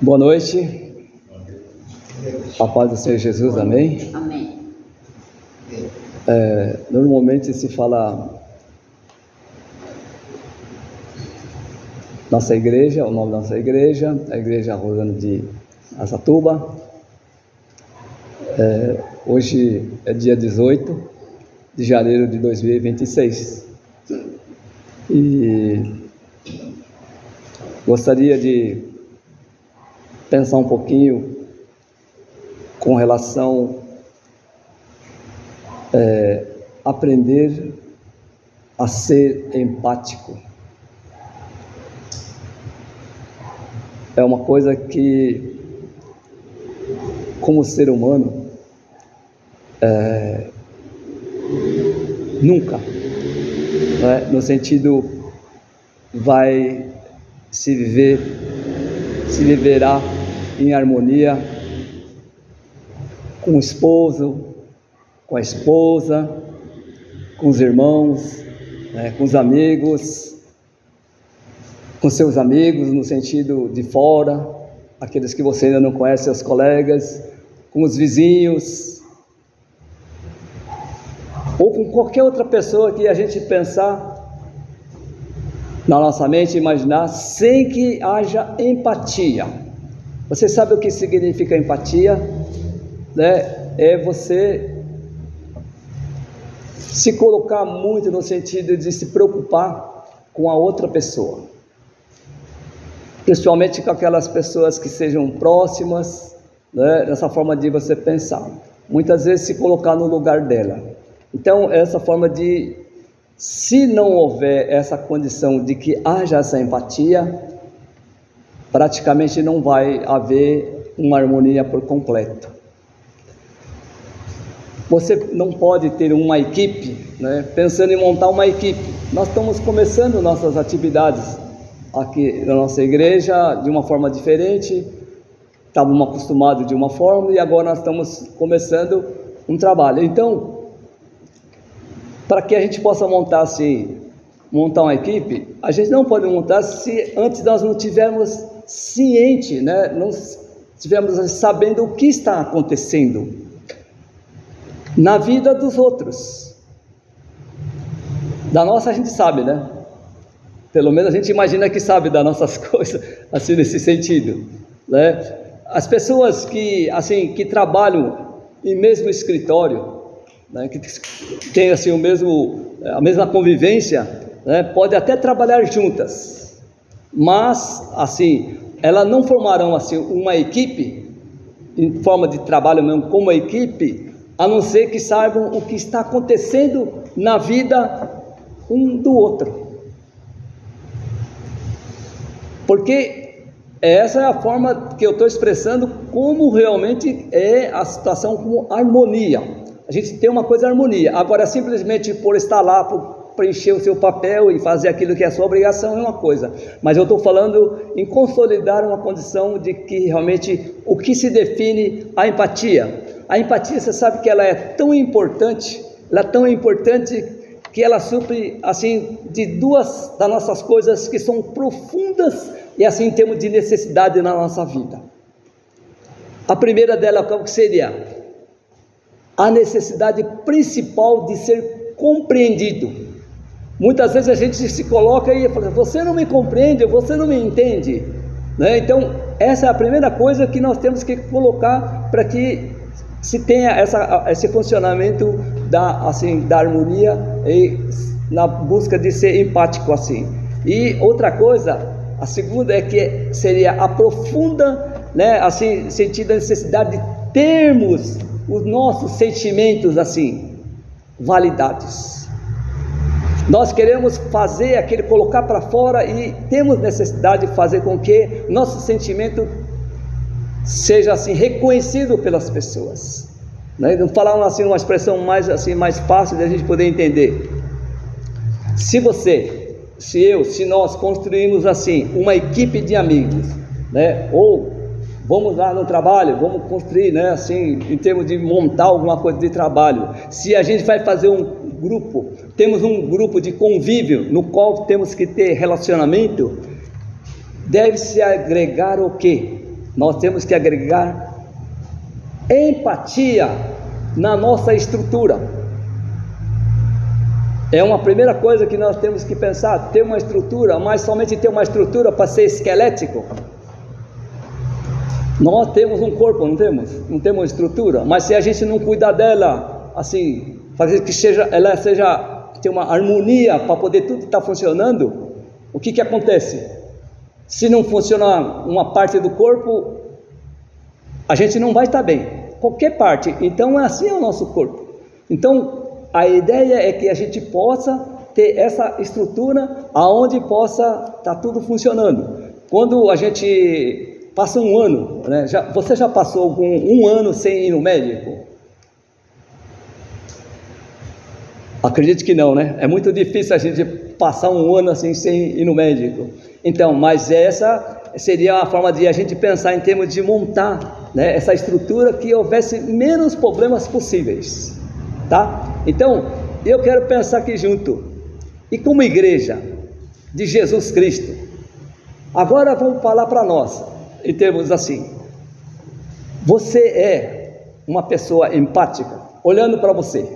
Boa noite, a paz do Senhor Jesus, amém? Amém. Normalmente se fala nossa igreja, o nome da nossa igreja, a Igreja Rosana de Araçatuba. Hoje é dia 18 de janeiro de 2026 e gostaria de pensar um pouquinho com relação a aprender a ser empático. É uma coisa que, como ser humano, nunca, né, no sentido, vai se viverá em harmonia com o esposo, com a esposa, com os irmãos, com os amigos, com seus amigos no sentido de fora, aqueles que você ainda não conhece, seus colegas, com os vizinhos, ou com qualquer outra pessoa que a gente pensar na nossa mente, imaginar, sem que haja empatia. Você sabe o que significa empatia? É você se colocar muito no sentido de se preocupar com a outra pessoa, principalmente com aquelas pessoas que sejam próximas, nessa forma de você pensar, muitas vezes se colocar no lugar dela. Então, essa forma de, se não houver essa condição de que haja essa empatia, praticamente não vai haver uma harmonia por completo. Você não pode ter uma equipe, pensando em montar uma equipe. Nós estamos começando nossas atividades aqui na nossa igreja de uma forma diferente. Estávamos acostumados de uma forma e agora nós estamos começando um trabalho. Então, para que a gente possa montar uma equipe, a gente não pode montar se antes nós não tivermos ciente, não estivermos sabendo o que está acontecendo na vida dos outros. Da nossa a gente sabe, pelo menos a gente imagina que sabe das nossas coisas, assim, nesse sentido, As pessoas que trabalham em mesmo escritório, que tem assim a mesma convivência, pode até trabalhar juntas, mas assim elas não formarão assim uma equipe em forma de trabalho mesmo como uma equipe, a não ser que saibam o que está acontecendo na vida um do outro, porque essa é a forma que eu estou expressando como realmente é a situação, como harmonia. A gente tem uma coisa, harmonia. Agora, simplesmente por estar lá, por preencher o seu papel e fazer aquilo que é a sua obrigação, é uma coisa. Mas eu estou falando em consolidar uma condição de que realmente o que se define a empatia. A empatia, você sabe que ela é tão importante, que ela supre, assim, de duas das nossas coisas que são profundas e assim em termos de necessidade na nossa vida. A primeira dela, qual que seria? A necessidade principal de ser compreendido. Muitas vezes a gente se coloca e fala: você não me compreende, você não me entende, Então essa é a primeira coisa que nós temos que colocar para que se tenha esse funcionamento da harmonia e na busca de ser empático assim. E outra coisa, a segunda é que seria a profunda, sentido a necessidade de termos os nossos sentimentos validados. Nós queremos fazer colocar para fora e temos necessidade de fazer com que nosso sentimento seja reconhecido pelas pessoas. Não falar uma expressão mais fácil de a gente poder entender. Se nós construímos uma equipe de amigos, ou vamos lá no trabalho, vamos construir, em termos de montar alguma coisa de trabalho. Se a gente vai fazer um grupo, temos um grupo de convívio no qual temos que ter relacionamento, deve-se agregar o quê? nós temos que agregar empatia na nossa estrutura. É uma primeira coisa que nós temos que pensar, ter uma estrutura, mas somente ter uma estrutura para ser esquelético. Nós temos um corpo, não temos? Não temos uma estrutura, mas se a gente não cuidar dela, assim, fazer que ela tenha uma harmonia para poder tudo estar funcionando, o que acontece? Se não funcionar uma parte do corpo, a gente não vai estar bem, qualquer parte. Então assim é o nosso corpo. Então a ideia é que a gente possa ter essa estrutura aonde possa estar tudo funcionando. Quando a gente passa um ano, né? Você já passou um ano sem ir no médico? Acredito que não, né? É muito difícil a gente passar um ano assim sem ir no médico. Então, mas essa seria a forma de a gente pensar em termos de montar, né, essa estrutura que houvesse menos problemas possíveis, tá? Então, eu quero pensar aqui junto, e como igreja de Jesus Cristo, agora vamos falar para nós, em termos assim, você é uma pessoa empática, olhando para você,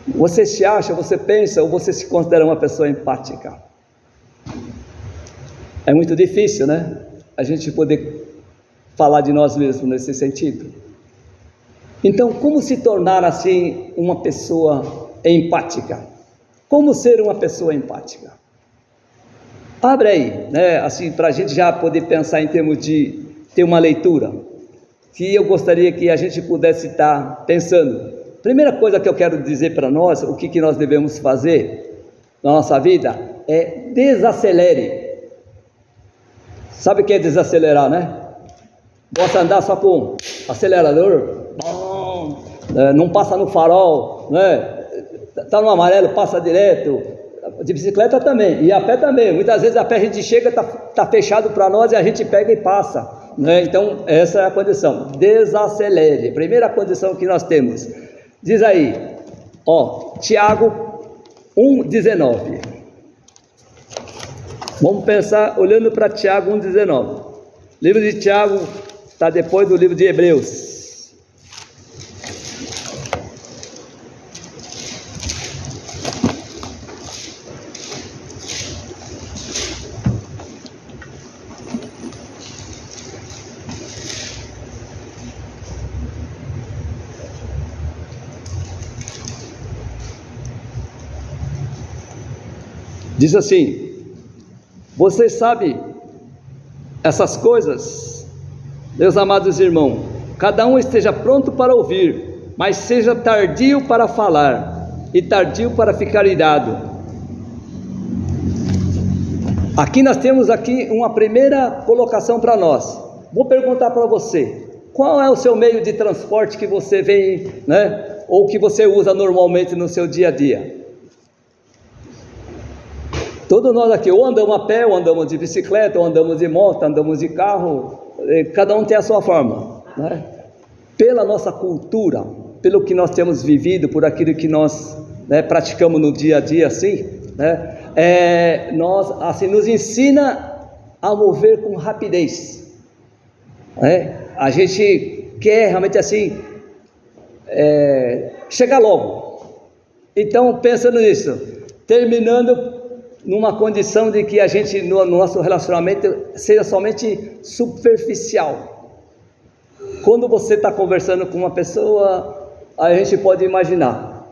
você se acha, você pensa, ou você se considera uma pessoa empática? É muito difícil, né? A gente poder falar de nós mesmos nesse sentido. Então, como se tornar assim uma pessoa empática? Como ser uma pessoa empática? Abre aí, né? Assim, para a gente já poder pensar em termos de ter uma leitura, que eu gostaria que a gente pudesse estar pensando. Primeira coisa que eu quero dizer para nós, o que nós devemos fazer na nossa vida, é desacelere. Sabe o que é desacelerar, né? Gosta de andar só com acelerador, não passa no farol, né? Tá no amarelo, passa direto. De bicicleta também, e a pé também. Muitas vezes a pé a gente chega, tá fechado para nós e a gente pega e passa, né? Então essa é a condição, desacelere. Primeira condição que nós temos. Diz aí, ó, Tiago 1,19. Vamos pensar olhando para Tiago 1,19. Livro de Tiago está depois do livro de Hebreus. Diz assim: você sabe essas coisas, meus amados irmãos, cada um esteja pronto para ouvir, mas seja tardio para falar e tardio para ficar irado. Aqui nós temos uma primeira colocação para nós. Vou perguntar para você, qual é o seu meio de transporte que você vem, né, ou que você usa normalmente no seu dia a dia? Todos nós aqui, ou andamos a pé, ou andamos de bicicleta, ou andamos de moto, andamos de carro, cada um tem a sua forma, né? Pela nossa cultura, pelo que nós temos vivido, por aquilo que nós, né, praticamos no dia a dia, assim, né? Nós, assim, nos ensina a mover com rapidez, né? A gente quer realmente assim, chegar logo. Então, pensando nisso, terminando numa condição de que a gente, no nosso relacionamento, seja somente superficial. Quando você está conversando com uma pessoa, a gente pode imaginar.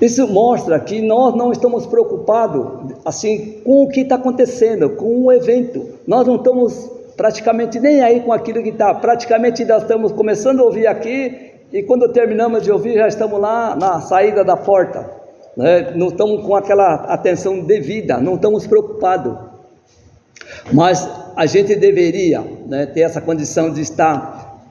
Isso mostra que nós não estamos preocupados assim com o que está acontecendo, com o evento. Nós não estamos praticamente nem aí com aquilo que está. Praticamente nós estamos começando a ouvir aqui, e quando terminamos de ouvir, já estamos lá na saída da porta. Não estamos com aquela atenção devida, não estamos preocupados, mas a gente deveria, né, ter essa condição de estar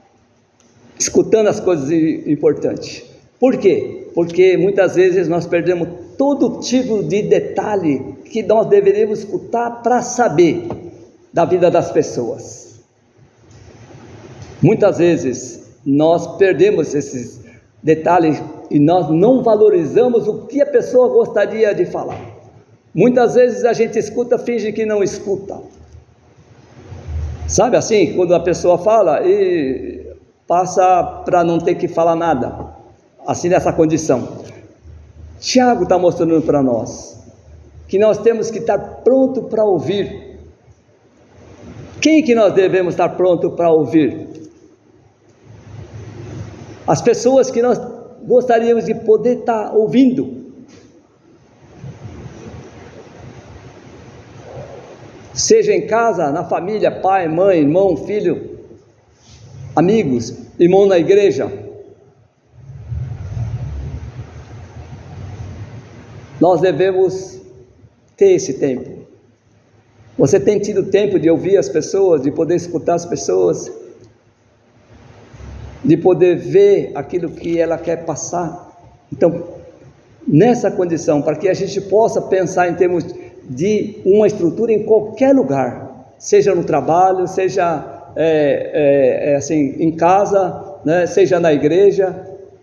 escutando as coisas importantes. Por quê? Porque muitas vezes nós perdemos todo tipo de detalhe que nós deveríamos escutar para saber da vida das pessoas. Muitas vezes nós perdemos esses detalhes e nós não valorizamos o que a pessoa gostaria de falar. Muitas vezes a gente escuta, finge que não escuta, Sabe assim, quando a pessoa fala e passa para não ter que falar nada, assim nessa condição. Tiago está mostrando para nós que nós temos que estar pronto para ouvir. Quem que nós devemos estar pronto para ouvir? As pessoas que nós gostaríamos de poder estar ouvindo. Seja em casa, na família, pai, mãe, irmão, filho, amigos, irmão na igreja. Nós devemos ter esse tempo. Você tem tido tempo de ouvir as pessoas, de poder escutar as pessoas, de poder ver aquilo que ela quer passar? Então, nessa condição, para que a gente possa pensar em termos de uma estrutura em qualquer lugar, seja no trabalho, seja assim, em casa, né, seja na igreja,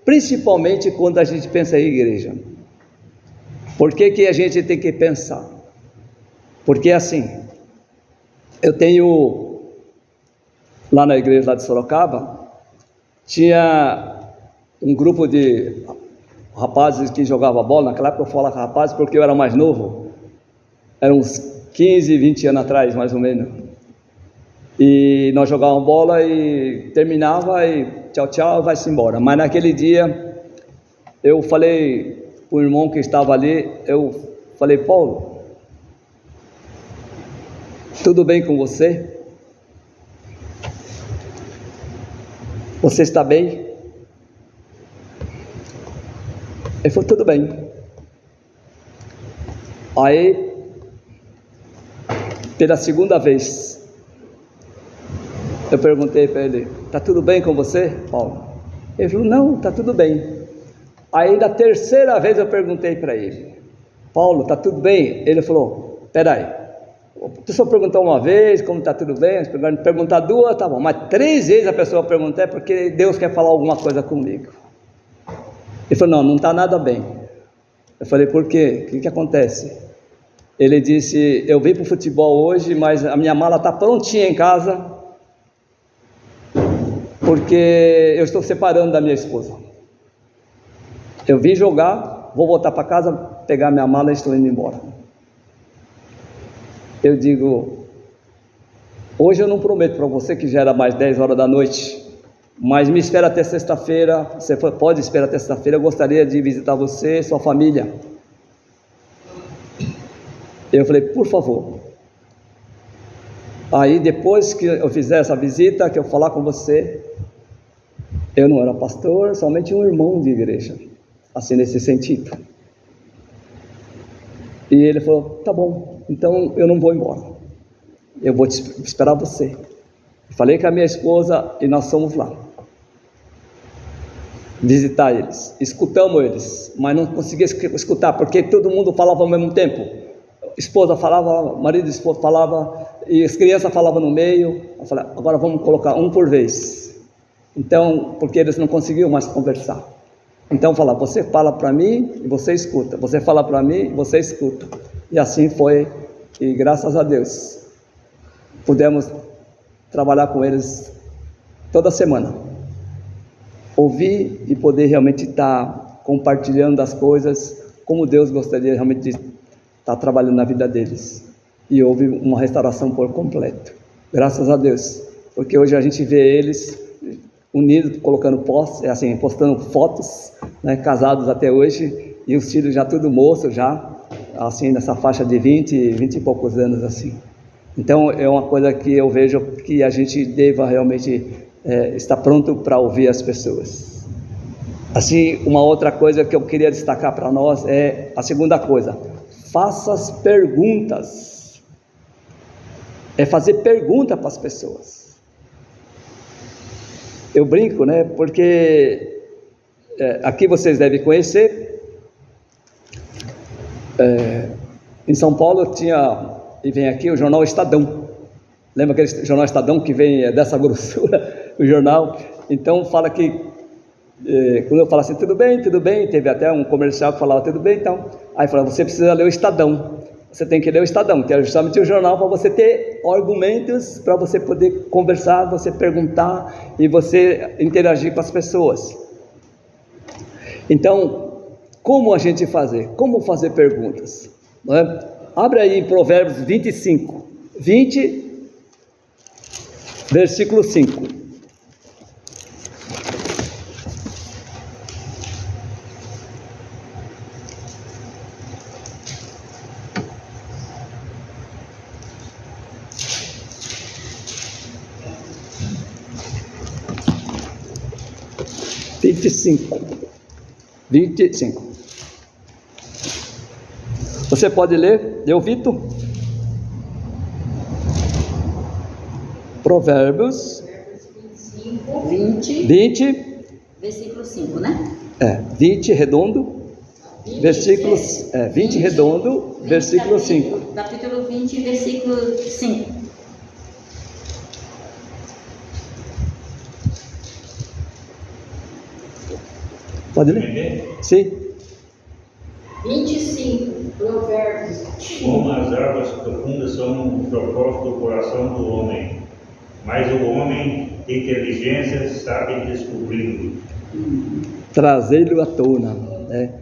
principalmente quando a gente pensa em igreja. Por que a gente tem que pensar? Porque assim, eu tenho, lá na igreja lá de Sorocaba, tinha um grupo de rapazes que jogavam bola. Naquela época eu falo rapazes porque eu era mais novo, eram uns 15, 20 anos atrás, mais ou menos. E nós jogávamos bola e terminava e tchau, tchau, vai-se embora. Mas naquele dia, eu falei para o irmão que estava ali, eu falei: Paulo, tudo bem com você? Você está bem? Ele falou: tudo bem. Aí, pela segunda vez, eu perguntei para ele: está tudo bem com você, Paulo? Ele falou: não, está tudo bem. Aí da terceira vez eu perguntei para ele: Paulo, está tudo bem? Ele falou: peraí, a pessoa perguntou uma vez, como está tudo bem, perguntar duas, tá bom, mas 3 vezes a pessoa pergunta, é porque Deus quer falar alguma coisa comigo. Ele falou: não está nada bem. Eu falei: por quê? O que acontece? Ele disse: eu vim para o futebol hoje, mas a minha mala está prontinha em casa, porque eu estou separando da minha esposa. Eu vim jogar, vou voltar para casa, pegar minha mala e estou indo embora. Eu digo: hoje eu não prometo para você que já era mais 10 horas da noite, mas me espera até sexta-feira. Você pode esperar até sexta-feira, eu gostaria de visitar você, sua família. Eu falei: por favor. Aí depois que eu fizer essa visita, que eu falar com você, eu não era pastor, somente um irmão de igreja, assim nesse sentido. E ele falou: tá bom, então eu não vou embora, eu vou esperar você. Falei com a minha esposa e nós fomos lá visitar eles, escutamos eles, mas não conseguia escutar, porque todo mundo falava ao mesmo tempo. Esposa falava, marido e esposa falava, e as crianças falavam no meio. Eu falei: agora vamos colocar um por vez. Então, porque eles não conseguiam mais conversar. Então fala: você fala para mim e você escuta, você fala para mim e você escuta. E assim foi, e graças a Deus pudemos trabalhar com eles toda semana, ouvir e poder realmente estar compartilhando das coisas como Deus gostaria realmente de estar trabalhando na vida deles. E houve uma restauração por completo, graças a Deus, porque hoje a gente vê eles unidos, colocando posts, assim, postando fotos, né, casados até hoje, e os filhos já tudo moço, já assim nessa faixa de 20 e poucos anos assim. Então é uma coisa que eu vejo que a gente deva realmente estar pronto para ouvir as pessoas. Assim, uma outra coisa que eu queria destacar para nós é a segunda coisa: faça as perguntas. É fazer pergunta para as pessoas. Eu brinco, né? Porque aqui vocês devem conhecer, em São Paulo tinha, e vem aqui o jornal Estadão. Lembra aquele jornal Estadão que vem dessa grossura, o jornal? Então fala que, quando eu falo assim: tudo bem, teve até um comercial que falava tudo bem, então, aí fala: você precisa ler o Estadão. Você tem que ler o Estadão, que é justamente o jornal para você ter argumentos, para você poder conversar, você perguntar e você interagir com as pessoas. Então, como a gente fazer? Como fazer perguntas? Não é? Abre aí em Provérbios 25, 20, versículo 5. Vinte e cinco. Você pode ler? Deu, Vitor? Provérbios 20, versículo 5, né? 20 redondo, versículos, 20 redondo, versículo 5. Capítulo 20, versículo 5. Pode ler? Sim. 25, Provérbios. Como as águas profundas são o propósito do coração do homem, mas o homem de inteligência sabe descobri-lo. Trazê-lo à tona. Né?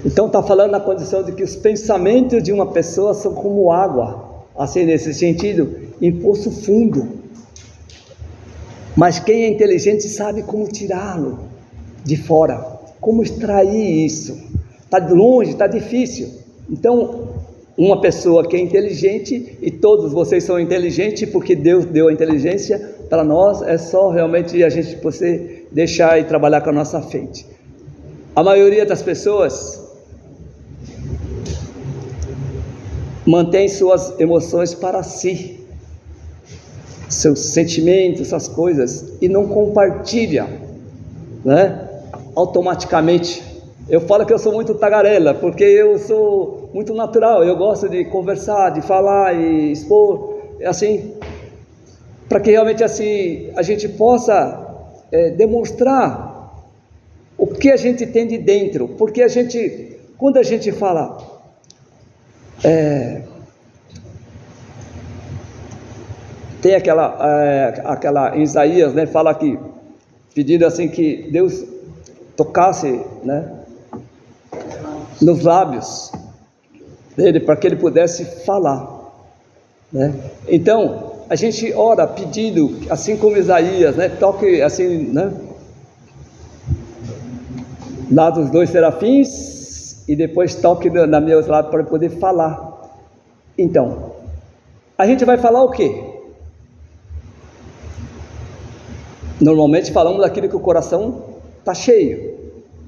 Então está falando na condição de que os pensamentos de uma pessoa são como água, assim nesse sentido, em poço fundo. Mas quem é inteligente sabe como tirá-lo de fora, como extrair isso. Está longe, está difícil. Então, uma pessoa que é inteligente, e todos vocês são inteligentes, porque Deus deu a inteligência para nós, é só realmente a gente poder deixar e trabalhar com a nossa frente. A maioria das pessoas mantém suas emoções para si, seus sentimentos, essas coisas, e não compartilha, né? Automaticamente. Eu falo que eu sou muito tagarela, porque eu sou muito natural, eu gosto de conversar, de falar e expor, assim, para que realmente assim a gente possa demonstrar o que a gente tem de dentro, porque a gente, quando a gente fala, tem aquela em Isaías, né, fala aqui, pedindo assim que Deus tocasse, né, nos lábios dele, para que ele pudesse falar, né? Então, a gente ora pedindo, assim como Isaías, né, toque assim, né, lá dos dois serafins, e depois toque na meus lábios para poder falar. Então, a gente vai falar o quê? Normalmente falamos daquilo que o coração está cheio,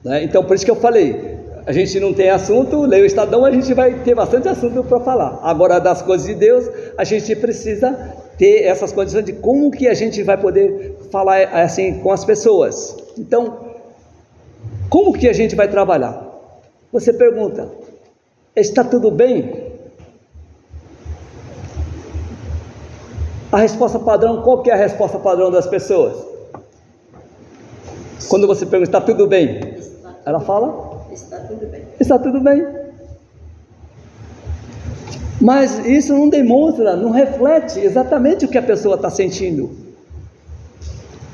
né? Então, por isso que eu falei, a gente não tem assunto, leia o Estadão, a gente vai ter bastante assunto para falar. Agora, das coisas de Deus, a gente precisa ter essas condições de como que a gente vai poder falar assim com as pessoas. Então, como que a gente vai trabalhar? Você pergunta, está tudo bem? A resposta padrão, qual que é a resposta padrão das pessoas? Quando você pergunta, está tudo bem? Ela fala? Está tudo bem. Está tudo bem. Mas isso não demonstra, não reflete exatamente o que a pessoa está sentindo.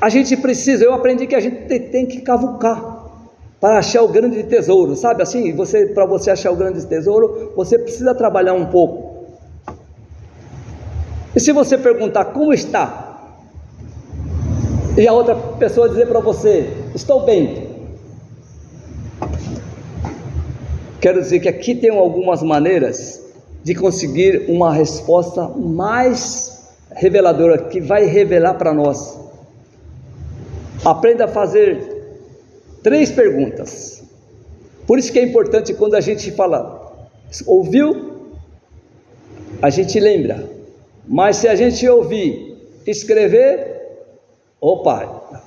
A gente precisa, eu aprendi que a gente tem que cavucar para achar o grande tesouro, sabe assim? Para você achar o grande tesouro, você precisa trabalhar um pouco. E se você perguntar como está, e a outra pessoa dizer para você, estou bem, quero dizer que aqui tem algumas maneiras de conseguir uma resposta mais reveladora, que vai revelar para nós. Aprenda a fazer 3 perguntas. Por isso que é importante quando a gente fala, ouviu? A gente lembra. Mas se a gente ouvir, escrever, opa!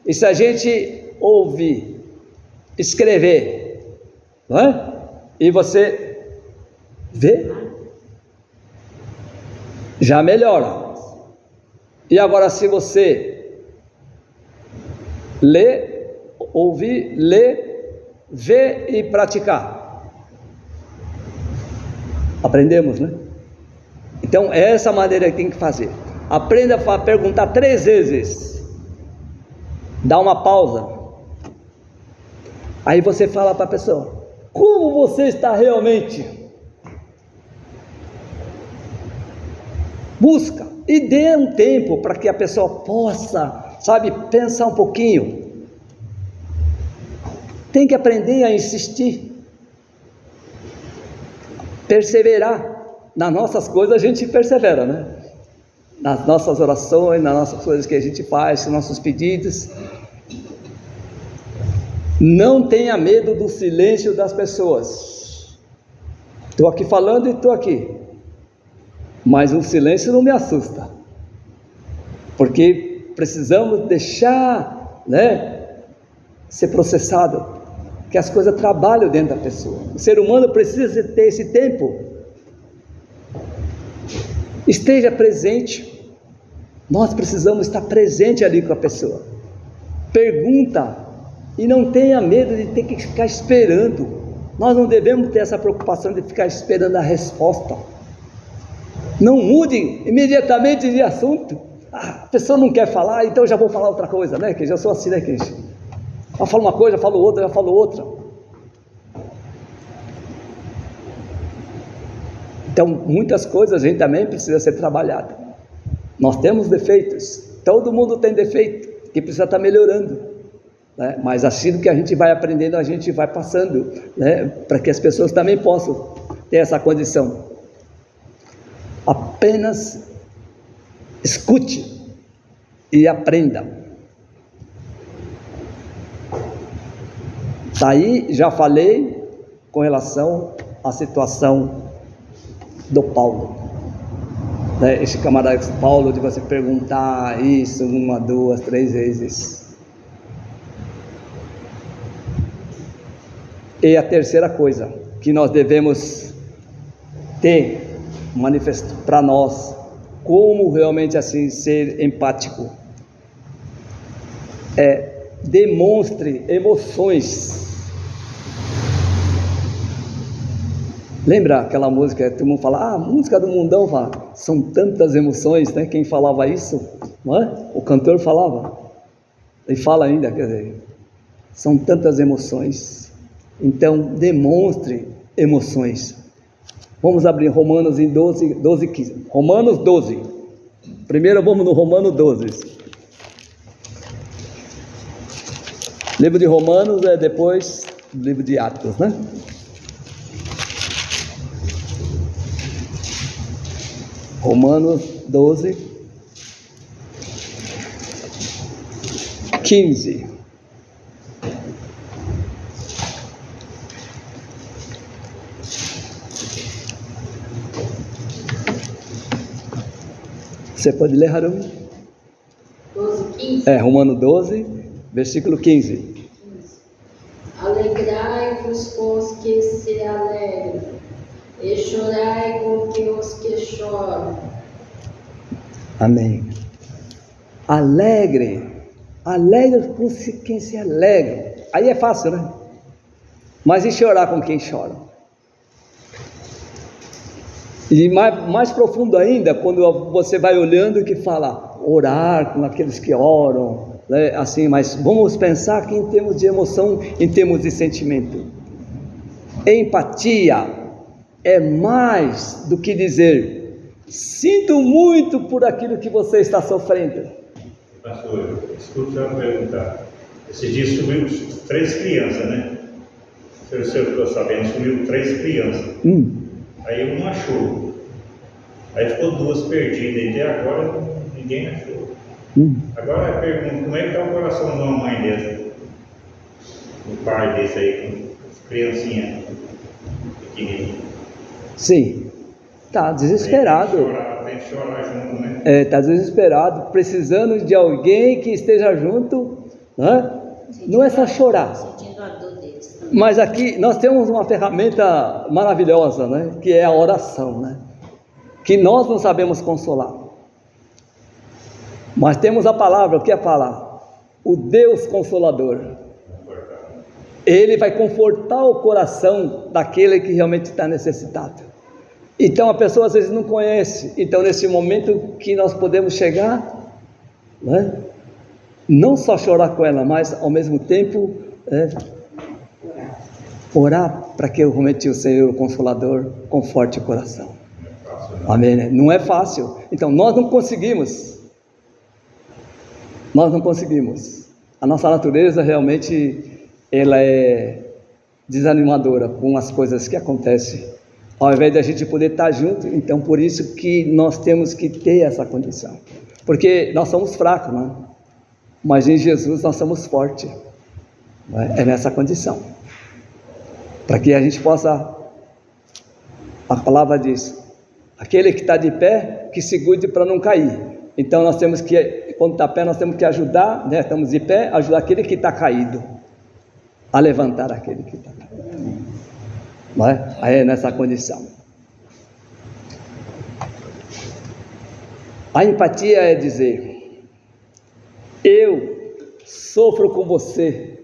E se a gente ouvir, escrever, não é? E você vê, já melhora. E agora, se você lê, ouvir, ler, ver e praticar, Aprendemos, né? Então, é essa maneira que tem que fazer. Aprenda a perguntar 3 vezes. Dá uma pausa. Aí você fala para a pessoa: como você está realmente? Busca e dê um tempo para que a pessoa possa, sabe, pensar um pouquinho. Tem que aprender a insistir, perseverar. Nas nossas coisas a gente persevera, né? Nas nossas orações, nas nossas coisas que a gente faz, nos nossos pedidos. Não tenha medo do silêncio das pessoas. Estou aqui falando e estou aqui, mas o silêncio não me assusta, porque precisamos deixar, né, ser processado, que as coisas trabalham dentro da pessoa. O ser humano precisa ter esse tempo. Esteja presente. Nós precisamos estar presente ali com a pessoa. Pergunta. E não tenha medo de ter que ficar esperando. Nós não devemos ter essa preocupação de ficar esperando a resposta. Não mude imediatamente de assunto. A pessoa não quer falar, então eu já vou falar outra coisa, né? Que eu já sou assim, né? Que eu falo uma coisa, já falo outra, já falo outra. Então, muitas coisas a gente também precisa ser trabalhada. Nós temos defeitos. Todo mundo tem defeito que precisa estar melhorando, né? Mas assim que a gente vai aprendendo, a gente vai passando, né? Para que as pessoas também possam ter essa condição. Apenas escute e aprenda. Daí já falei com relação à situação do Paulo, né? Esse camarada Paulo, de você perguntar isso 1, 2, 3 vezes. E a terceira coisa que nós devemos ter manifesto para nós, como realmente assim ser empático, demonstre emoções. Lembra aquela música, todo mundo fala, a música do mundão, fala, são tantas emoções, né? Quem falava isso, não é? O cantor falava, e fala ainda, quer dizer, são tantas emoções. Então, demonstre emoções. Vamos abrir Romanos em 12, 15. Romanos 12. Primeiro vamos no Romano 12. Livro de Romanos é depois do livro de Atos, né? Romanos 12, 15. Você pode ler, Harum? 12, 15. Romano 12, versículo 15. Alegrai-vos com os que se alegram, e chorai com os que choram. Amém. Alegre com quem se alegra. Aí é fácil, né? Mas e chorar com quem chora? E mais profundo ainda, quando você vai olhando que fala, orar com aqueles que oram, né? Assim, mas vamos pensar aqui em termos de emoção, em termos de sentimento. Empatia é mais do que dizer, sinto muito por aquilo que você está sofrendo. Pastor, escuta eu perguntar. Esse dia sumiu 3 crianças, né? Se você ficou sabendo, sumiu 3 crianças. Aí um achou. Aí ficou 2 perdidas. E até agora ninguém achou. Agora eu pergunto, como é que está o coração de uma mãe dessa? Um pai desse aí, com as criancinhas pequenininhas. Sim, está desesperado. Tem que chorar junto, né? Está desesperado, precisando de alguém que esteja junto, né? Não é só chorar. Sentindo a dor deles também. Mas aqui nós temos uma ferramenta maravilhosa, né? Que é a oração, né? Que nós não sabemos consolar. Mas temos a palavra, o que é falar? O Deus Consolador. Ele vai confortar o coração daquele que realmente está necessitado. Então a pessoa às vezes não conhece. Então nesse momento que nós podemos chegar, né? Não só chorar com ela, mas ao mesmo tempo orar para que realmente o Senhor, o Consolador, conforte o coração. Amém, né? Não é fácil. Então nós não conseguimos. A nossa natureza realmente ela é desanimadora com as coisas que acontecem, ao invés de a gente poder estar junto. Então por isso que nós temos que ter essa condição, porque nós somos fracos, né? Mas em Jesus nós somos fortes, né? É nessa condição, para que a gente possa, a palavra diz, aquele que está de pé, que se cuide para não cair. Então nós temos que, quando está pé, nós temos que ajudar, né? Estamos de pé, ajudar aquele que está caído a levantar aquele que está caído, não é? Aí é nessa condição. A empatia é dizer: eu sofro com você,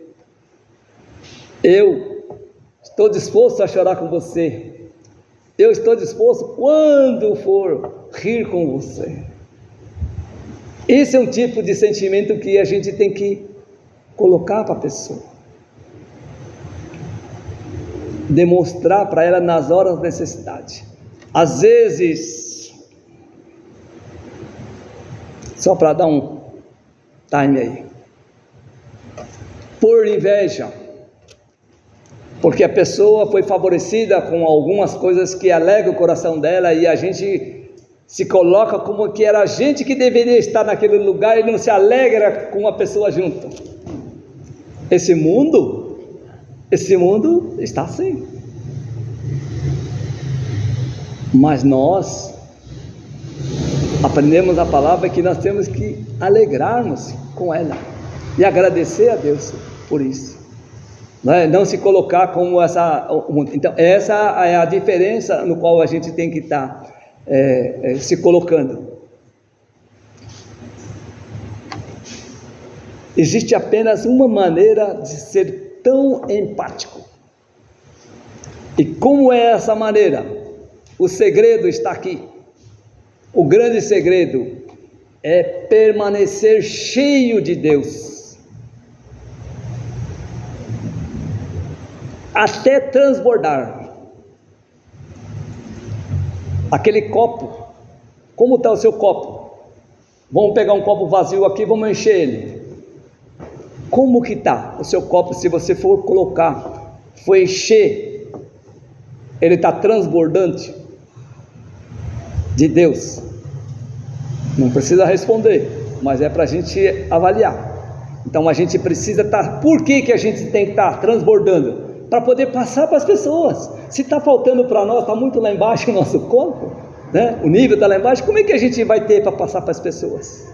eu estou disposto a chorar com você, eu estou disposto quando for rir com você. Esse é um tipo de sentimento que a gente tem que colocar para a pessoa, demonstrar para ela nas horas de necessidade. Às vezes, só para dar um time aí, por inveja, porque a pessoa foi favorecida com algumas coisas que alegram o coração dela, e a gente se coloca como que era a gente que deveria estar naquele lugar e não se alegra com a pessoa junto. Esse mundo está assim. Mas nós aprendemos a palavra que nós temos que alegrarmos com ela e agradecer a Deus por isso. Não se colocar como essa. Então essa é a diferença no qual a gente tem que estar se colocando. Existe apenas uma maneira de ser tão empático. E como é essa maneira? O segredo está aqui. O grande segredo é permanecer cheio de Deus, até transbordar. Aquele copo, como está o seu copo? Vamos pegar um copo vazio aqui, vamos encher ele. Como que está o seu copo? Se você for colocar, for encher, ele está transbordante de Deus? Não precisa responder, mas é para a gente avaliar. Então a gente precisa estar. Por que a gente tem que estar transbordando? Para poder passar para as pessoas. Se está faltando para nós, está muito lá embaixo o nosso corpo, né? O nível está lá embaixo, como é que a gente vai ter para passar para as pessoas?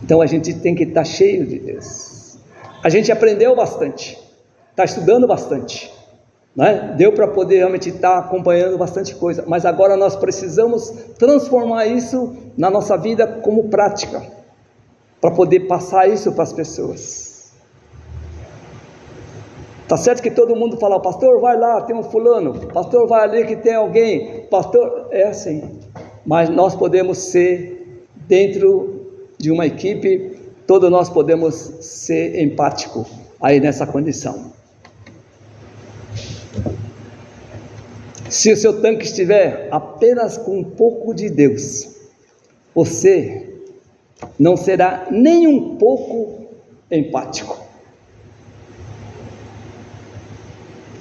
Então a gente tem que estar cheio de Deus. A gente aprendeu bastante, está estudando bastante, né? Deu para poder realmente estar acompanhando bastante coisa, mas agora nós precisamos transformar isso na nossa vida como prática, para poder passar isso para as pessoas. Está certo que todo mundo fala: pastor, vai lá, tem um fulano, pastor, vai ali que tem alguém, pastor, é assim. Mas nós podemos ser, dentro de uma equipe, todos nós podemos ser empáticos aí nessa condição. Se o seu tanque estiver apenas com um pouco de Deus, você não será nem um pouco empático.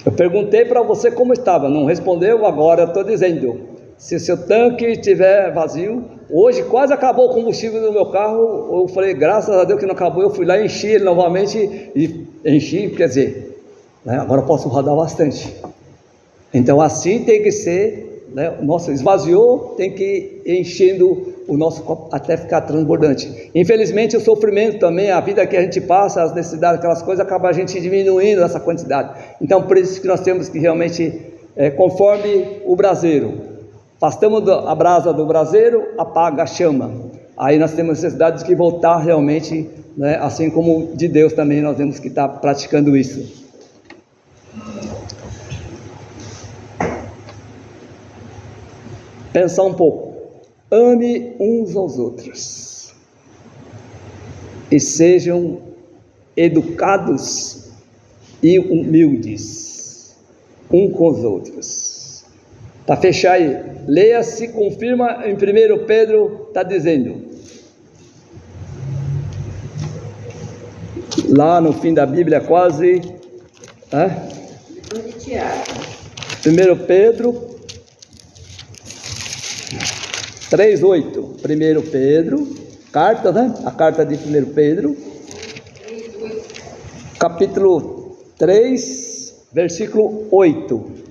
Eu perguntei para você como estava, não respondeu, agora eu estou dizendo: se o seu tanque estiver vazio, hoje quase acabou o combustível do meu carro, eu falei, graças a Deus que não acabou, eu fui lá e enchi ele novamente, e enchi, quer dizer, né, agora eu posso rodar bastante. Então assim tem que ser, né, nossa, esvaziou, tem que ir enchendo o nosso copo até ficar transbordante. Infelizmente o sofrimento também, a vida que a gente passa, as necessidades, aquelas coisas, acaba a gente diminuindo essa quantidade. Então por isso que nós temos que realmente, conforme o braseiro, afastamos a brasa do braseiro, apaga a chama. Aí nós temos necessidade de que voltar realmente, né, assim como de Deus também nós temos que estar praticando isso. pensar um pouco. Ame uns aos outros e sejam educados e humildes uns com os outros. Para fechar aí, leia se confirma em 1 Pedro, está dizendo, lá no fim da Bíblia quase, Depois de Tiago. 1 Pedro 3:8, 1 Pedro, carta, né? A carta de 1 Pedro, capítulo 3, versículo 8.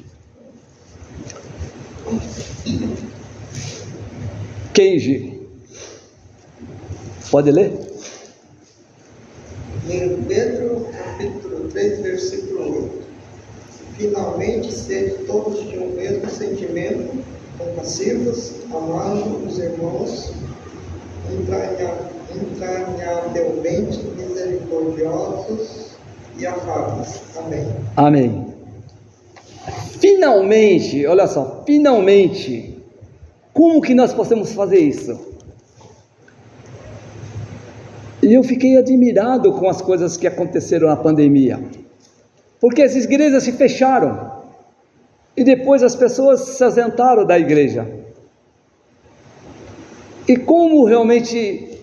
Kenji, pode ler? 1 Pedro, capítulo 3, versículo 8. Finalmente, sede todos de um mesmo sentimento, compassivos, amando os irmãos, entranhavelmente misericordiosos e afáveis. Amém. Amém. Finalmente, olha só, finalmente, como que nós podemos fazer isso? E eu fiquei admirado com as coisas que aconteceram na pandemia, porque as igrejas se fecharam, e depois as pessoas se ausentaram da igreja, e como realmente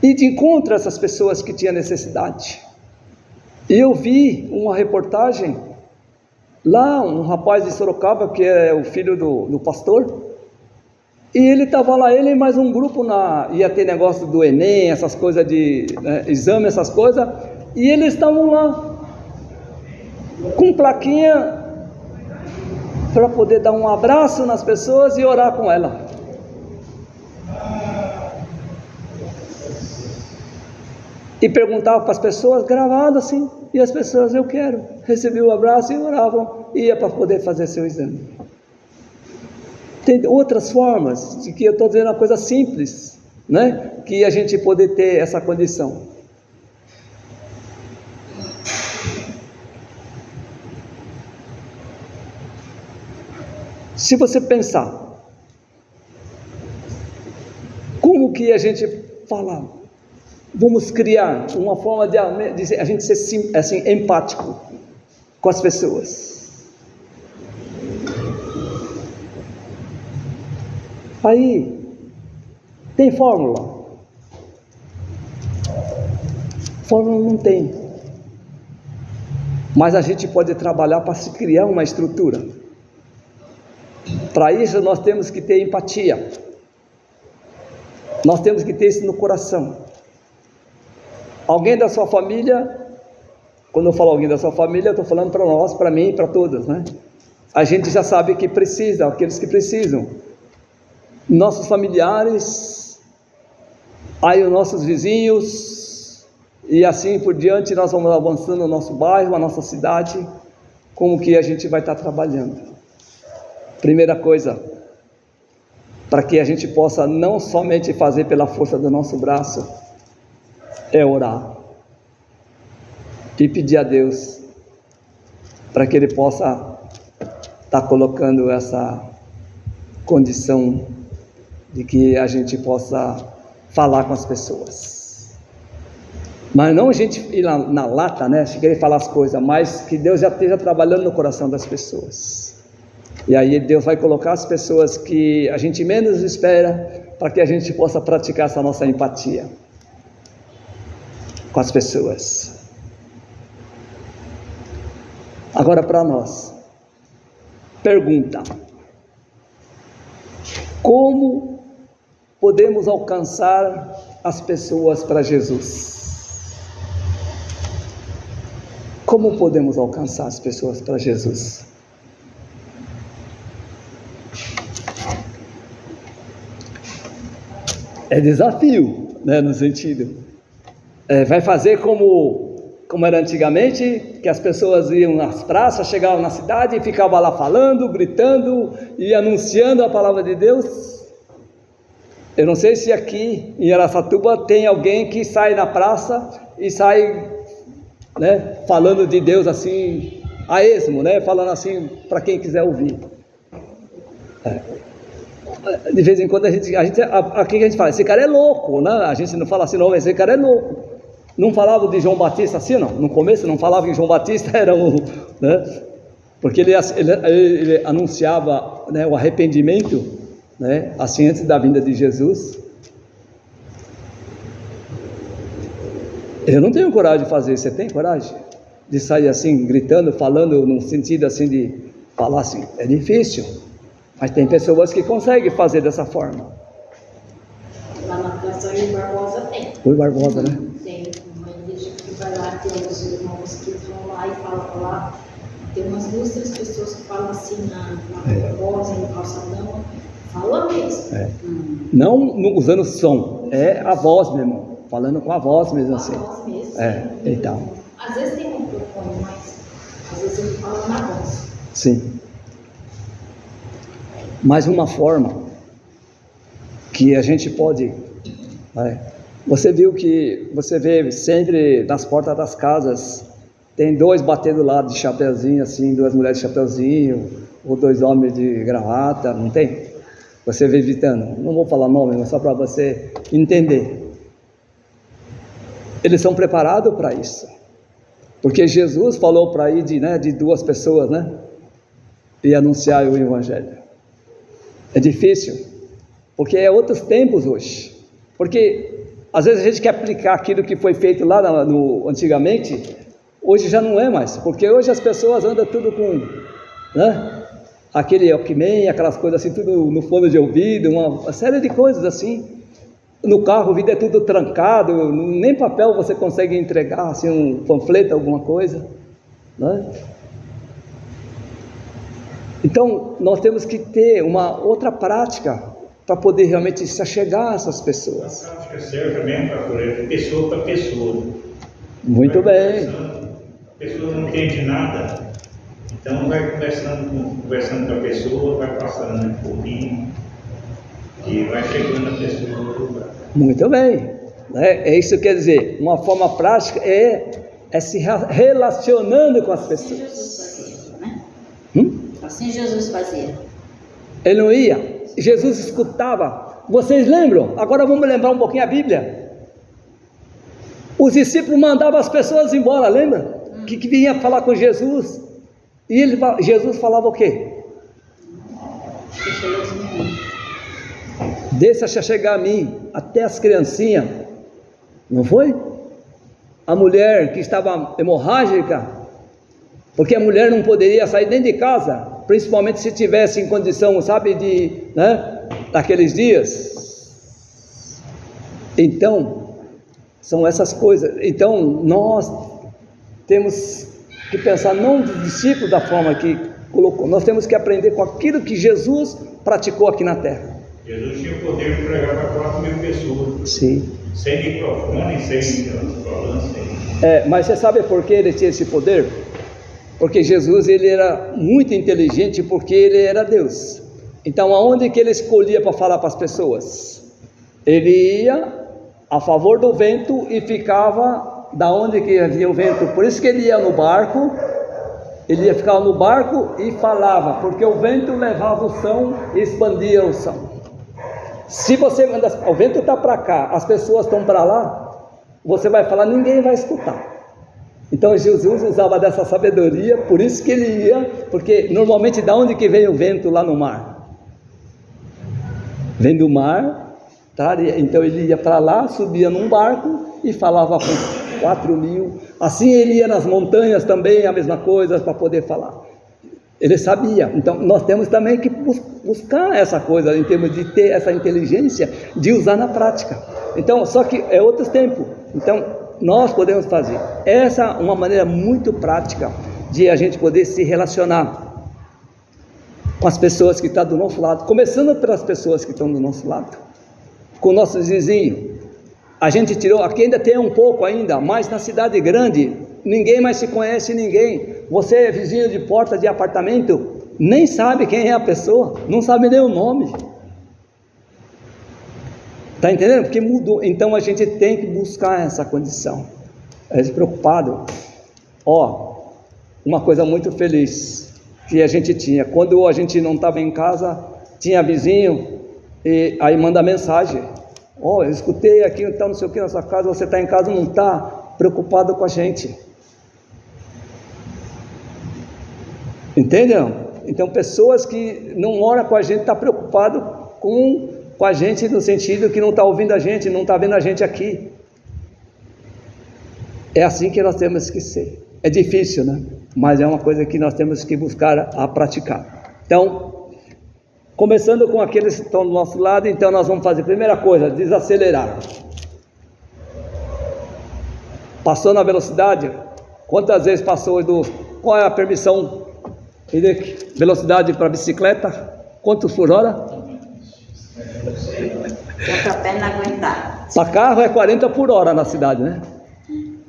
ir de encontro a essas pessoas que tinham necessidade. E eu vi uma reportagem, lá um rapaz de Sorocaba, que é o filho do pastor, e ele estava lá, ele e mais um grupo, ia ter negócio do Enem, essas coisas de exame, essas coisas, e eles estavam lá, com plaquinha, para poder dar um abraço nas pessoas e orar com ela. E perguntava para as pessoas, gravado assim, e as pessoas, eu quero, recebiam o abraço e oravam, e ia para poder fazer seu exame. Tem outras formas, de que eu estou dizendo uma coisa simples, né? Que a gente poder ter essa condição. Se você pensar, como que a gente fala, vamos criar uma forma de a gente ser assim, empático com as pessoas. Aí, tem fórmula? Fórmula não tem. Mas a gente pode trabalhar para se criar uma estrutura. Para isso nós temos que ter empatia. Nós temos que ter isso no coração. Alguém da sua família, quando eu falo alguém da sua família, eu estou falando para nós, para mim e para todos, né? A gente já sabe que precisa, aqueles que precisam. Nossos familiares, aí os nossos vizinhos, e assim por diante nós vamos avançando no nosso bairro, a nossa cidade, como que a gente vai estar trabalhando. Primeira coisa, para que a gente possa não somente fazer pela força do nosso braço, é orar e pedir a Deus para que Ele possa estar colocando essa condição de que a gente possa falar com as pessoas, mas não a gente ir na lata, né, querer falar as coisas, mas que Deus já esteja trabalhando no coração das pessoas, e aí Deus vai colocar as pessoas que a gente menos espera, para que a gente possa praticar essa nossa empatia com as pessoas. Agora para nós, pergunta: como podemos alcançar as pessoas para Jesus? Como podemos alcançar as pessoas para Jesus? É desafio, né, no sentido, vai fazer como era antigamente, que as pessoas iam nas praças, chegavam na cidade e ficavam lá falando, gritando e anunciando a palavra de Deus. Eu não sei se aqui em Araçatuba tem alguém que sai na praça e sai, né, falando de Deus assim, a esmo, né, falando assim para quem quiser ouvir. De vez em quando aqui que a gente fala, esse cara é louco, né? A gente não fala assim, não, esse cara é louco. Não falava de João Batista assim, não? No começo não falava que João Batista era um, né? Porque ele anunciava, né, o arrependimento, né, assim, antes da vinda de Jesus. Eu não tenho coragem de fazer, você tem coragem? De sair assim, gritando, falando, no sentido assim de falar assim, é difícil. Mas tem pessoas que conseguem fazer dessa forma. Lá na Praça Rui Barbosa tem. Rui Barbosa, né? Tem uma igreja que vai lá, tem os irmãos que vão lá e falam lá. Tem umas 2, 3 pessoas que falam assim na Rui Barbosa, no calçadão. Fala mesmo. É. Não usando som, é a voz, meu irmão. Falando com a voz mesmo assim. A voz mesmo. É, então. Às vezes tem um microfone, mas às vezes ele fala na voz. Sim. Mais uma forma que a gente pode, você vê sempre nas portas das casas, tem 2 batendo lá de chapeuzinho assim, 2 mulheres de chapeuzinho, ou 2 homens de gravata, não tem? Você vê evitando, não vou falar nome, mas só para você entender. Eles são preparados para isso, porque Jesus falou para ir de 2 pessoas, né? E anunciar o Evangelho. É difícil, porque é outros tempos hoje. Porque às vezes a gente quer aplicar aquilo que foi feito lá antigamente, hoje já não é mais, porque hoje as pessoas andam tudo com, né, aquele Walkman, aquelas coisas assim, tudo no fone de ouvido, uma série de coisas assim. No carro o vidro é tudo trancado, nem papel você consegue entregar, assim, um panfleto, alguma coisa, né? Então, nós temos que ter uma outra prática para poder realmente se achegar a essas pessoas. A prática serve mesmo para pessoa para pessoa. Muito bem. A pessoa não entende nada, então vai conversando com a pessoa, vai passando um pouquinho e vai chegando a pessoa no lugar. Muito bem. É isso que quer dizer, uma forma prática é se relacionando com as Assim pessoas. Jesus fazia, né? Assim Jesus fazia. Ele não ia, Jesus escutava. Vocês lembram? Agora vamos lembrar um pouquinho a Bíblia. Os discípulos mandavam as pessoas embora, lembra? Que vinha falar com Jesus. E Jesus falava o quê? Deixa chegar a mim, até as criancinhas. Não foi? A mulher que estava hemorrágica, porque a mulher não poderia sair dentro de casa, principalmente se tivesse em condição, sabe, daqueles dias. Então, são essas coisas. Então, nós temos que pensar não do discípulo da forma que colocou, nós temos que aprender com aquilo que Jesus praticou aqui na terra. Jesus tinha o poder de pregar para 4.000 pessoas. Sim. Sem microfone, sem falando, Mas você sabe por que ele tinha esse poder? Porque Jesus, ele era muito inteligente, porque ele era Deus. Então, aonde que ele escolhia para falar para as pessoas? Ele ia a favor do vento e ficava da onde que havia o vento. Por isso que ele ia no barco, ele ia ficar no barco e falava, porque o vento levava o som e expandia o som. Se você manda, o vento está para cá, as pessoas estão para lá, você vai falar, ninguém vai escutar. Então Jesus usava dessa sabedoria, por isso que ele ia, porque normalmente da onde que vem o vento lá no mar? Vem do mar, tá? Então ele ia para lá, subia num barco e falava com 4.000, assim ele ia nas montanhas também, a mesma coisa, para poder falar. Ele sabia. Então nós temos também que buscar essa coisa, em termos de ter essa inteligência, de usar na prática. Então, só que é outro tempo. Então, nós podemos fazer. Essa é uma maneira muito prática de a gente poder se relacionar com as pessoas que estão do nosso lado, começando pelas pessoas que estão do nosso lado, com nossos vizinhos. A gente tirou, aqui ainda tem um pouco ainda, mas na cidade grande, ninguém mais se conhece ninguém. Você é vizinho de porta de apartamento, nem sabe quem é a pessoa, não sabe nem o nome. Está entendendo? Porque mudou. Então a gente tem que buscar essa condição. É despreocupado. Uma coisa muito feliz que a gente tinha. Quando a gente não estava em casa, tinha vizinho e aí manda mensagem. Eu escutei aqui, então não sei o que na sua casa, você está em casa, não está preocupado com a gente. Entendem? Então pessoas que não oram com a gente, estão preocupadas com a gente, no sentido que não está ouvindo a gente, não está vendo a gente aqui. É assim que nós temos que ser. É difícil, né? Mas é uma coisa que nós temos que buscar a praticar. Então, começando com aqueles que estão do nosso lado, então nós vamos fazer, primeira coisa, desacelerar. Passou na velocidade? Quantas vezes passou, Edu? Qual é a permissão? Velocidade para bicicleta? Quantos por hora? Outra perna aguentar. Para carro é 40 por hora na cidade, né?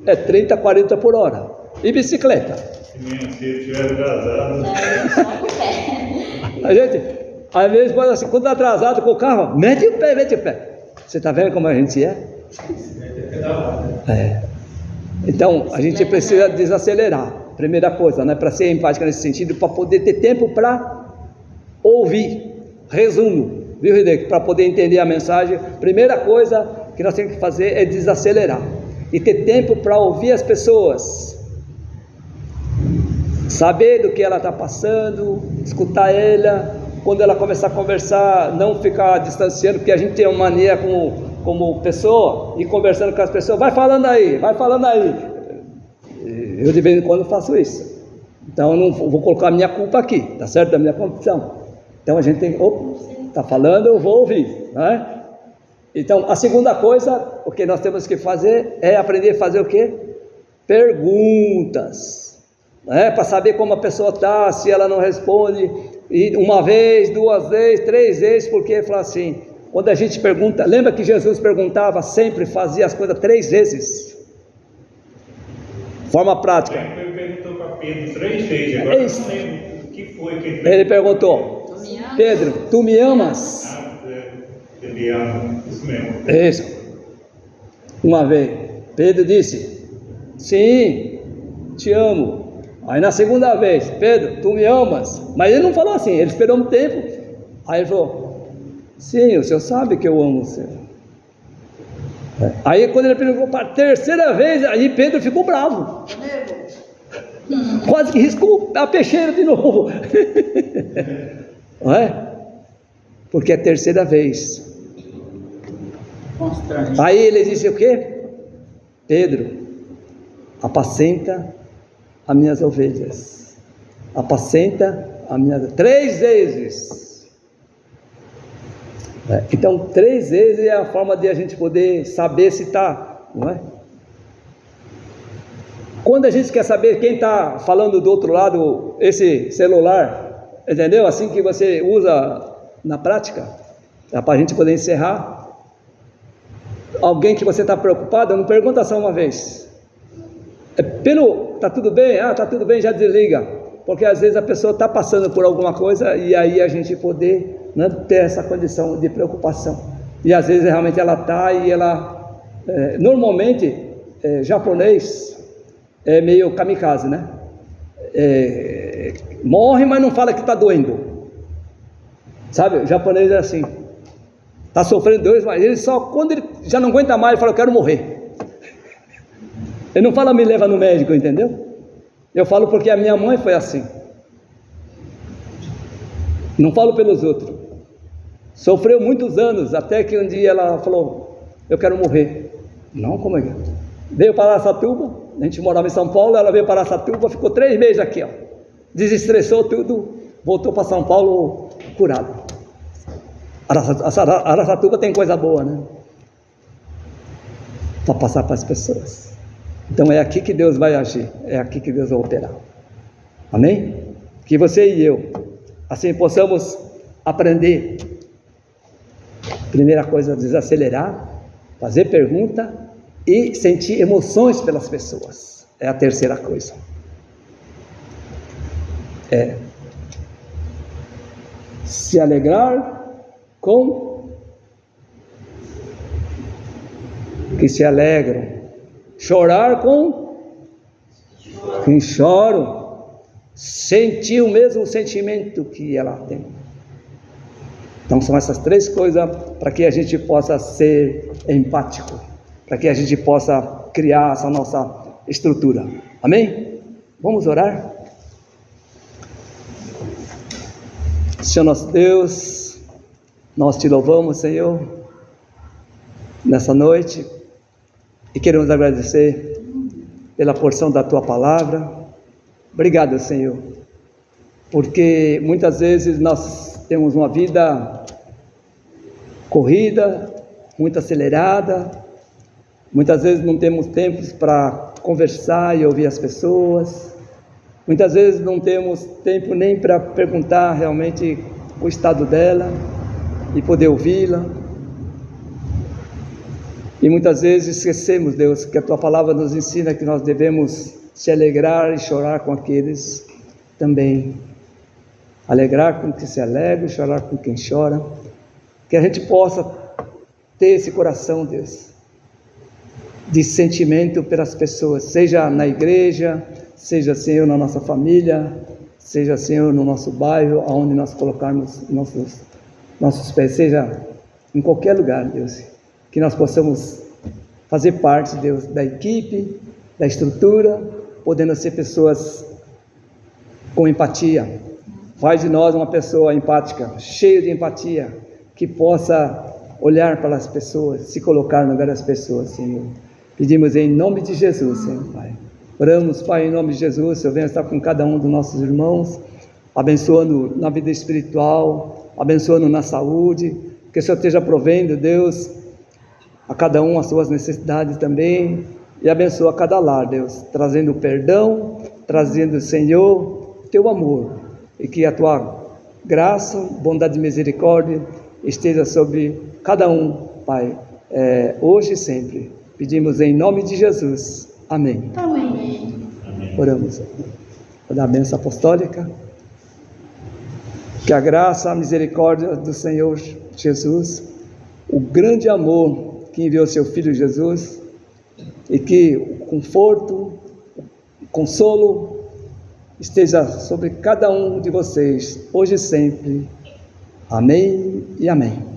É 30, 40 por hora. E bicicleta? Se eu estiver atrasado. Só no pé. A gente, às vezes, assim, quando está atrasado com o carro, mete o pé, mete o pé. Você está vendo como a gente é? Então, a gente precisa desacelerar. Primeira coisa, né? Para ser empática nesse sentido, para poder ter tempo para ouvir. Resumo, viu, Hideki? Para poder entender a mensagem, primeira coisa que nós temos que fazer é desacelerar. E ter tempo para ouvir as pessoas. Saber do que ela está passando, escutar ela. Quando ela começar a conversar, não ficar distanciando, porque a gente tem uma mania como pessoa, ir conversando com as pessoas, vai falando aí. Eu de vez em quando faço isso. Então eu não vou colocar a minha culpa aqui, tá certo? Da minha condição. Então a gente tem, está falando, eu vou ouvir, né? Então a segunda coisa, o que nós temos que fazer é aprender a fazer o quê? Perguntas, né? Para saber como a pessoa está, se ela não responde, e uma vez, 2 vezes, 3 vezes, porque fala assim, quando a gente pergunta, lembra que Jesus perguntava sempre, fazia as coisas 3 vezes? Forma prática. Ele perguntou para Pedro 3 vezes, agora eu não lembro o que foi que ele perguntou. Pedro, tu me amas? Ele ama, isso mesmo. Isso. Uma vez, Pedro disse, sim, te amo. Aí na segunda vez, Pedro, tu me amas? Mas ele não falou assim, ele esperou um tempo. Aí ele falou, sim, o senhor sabe que eu amo você. Aí quando ele perguntou para a terceira vez, aí Pedro ficou bravo. Quase que riscou a peixeira de novo. Não é? Porque é a terceira vez. Aí ele disse o quê? Pedro, apacenta as minhas ovelhas. Apacenta as minhas... 3 vezes. Então 3 vezes é a forma de a gente poder saber se está, não é? Quando a gente quer saber quem está falando do outro lado, esse celular, entendeu? Assim que você usa na prática, para a gente poder encerrar. Alguém que você está preocupado, não pergunta só uma vez. Tá tudo bem? Tá tudo bem, já desliga. Porque às vezes a pessoa está passando por alguma coisa e aí a gente poder não ter essa condição de preocupação. E às vezes realmente ela está e ela... normalmente, japonês é meio kamikaze, né? Morre, mas não fala que está doendo. Sabe, o japonês é assim. Está sofrendo 2, mas ele só, quando ele já não aguenta mais, ele fala, eu quero morrer. Ele não fala, me leva no médico, entendeu? Eu falo porque a minha mãe foi assim. Não falo pelos outros. Sofreu muitos anos, até que um dia ela falou, eu quero morrer. Não, como é que é? Veio para Araçatuba, a gente morava em São Paulo, ela veio para Araçatuba, ficou 3 meses aqui, ó. Desestressou tudo, voltou para São Paulo curado. Araçatuba tem coisa boa, né? Para passar para as pessoas. Então é aqui que Deus vai agir, é aqui que Deus vai operar. Amém? Que você e eu, assim possamos aprender. Primeira coisa, desacelerar, fazer pergunta e sentir emoções pelas pessoas. É a terceira coisa. Se alegrar com que se alegram, chorar com quem choram, sentir o mesmo sentimento que ela tem. Então são essas 3 coisas para que a gente possa ser empático, para que a gente possa criar essa nossa estrutura. Amém? Vamos orar? Senhor nosso Deus, nós te louvamos, Senhor, nessa noite, e queremos agradecer pela porção da Tua Palavra. Obrigado, Senhor, porque muitas vezes nós temos uma vida corrida, muito acelerada, muitas vezes não temos tempo para conversar e ouvir as pessoas, muitas vezes não temos tempo nem para perguntar realmente o estado dela e poder ouvi-la. E muitas vezes esquecemos, Deus, que a Tua Palavra nos ensina que nós devemos se alegrar e chorar com aqueles também. Alegrar com quem se alegra, chorar com quem chora. Que a gente possa ter esse coração, Deus, de sentimento pelas pessoas, seja na igreja, seja, Senhor, na nossa família, seja, Senhor, no nosso bairro, aonde nós colocarmos nossos pés, seja em qualquer lugar, Deus, que nós possamos fazer parte, Deus, da equipe, da estrutura, podendo ser pessoas com empatia. Faz de nós uma pessoa empática, cheia de empatia, que possa olhar para as pessoas, se colocar no lugar das pessoas, Senhor. Pedimos em nome de Jesus, Senhor, Pai. Oramos, Pai, em nome de Jesus, Senhor, venha estar com cada um dos nossos irmãos, abençoando na vida espiritual, abençoando na saúde, que o Senhor esteja provendo, Deus, a cada um as suas necessidades também, e abençoa cada lar, Deus, trazendo perdão, trazendo, Senhor, Teu amor, e que a Tua graça, bondade e misericórdia esteja sobre cada um, Pai, hoje e sempre. Pedimos em nome de Jesus. Amém. Amém. Oramos. Vou dar a bênção apostólica. Que a graça, a misericórdia do Senhor Jesus, o grande amor que enviou seu Filho Jesus, e que o conforto, o consolo esteja sobre cada um de vocês, hoje e sempre. Amém e amém.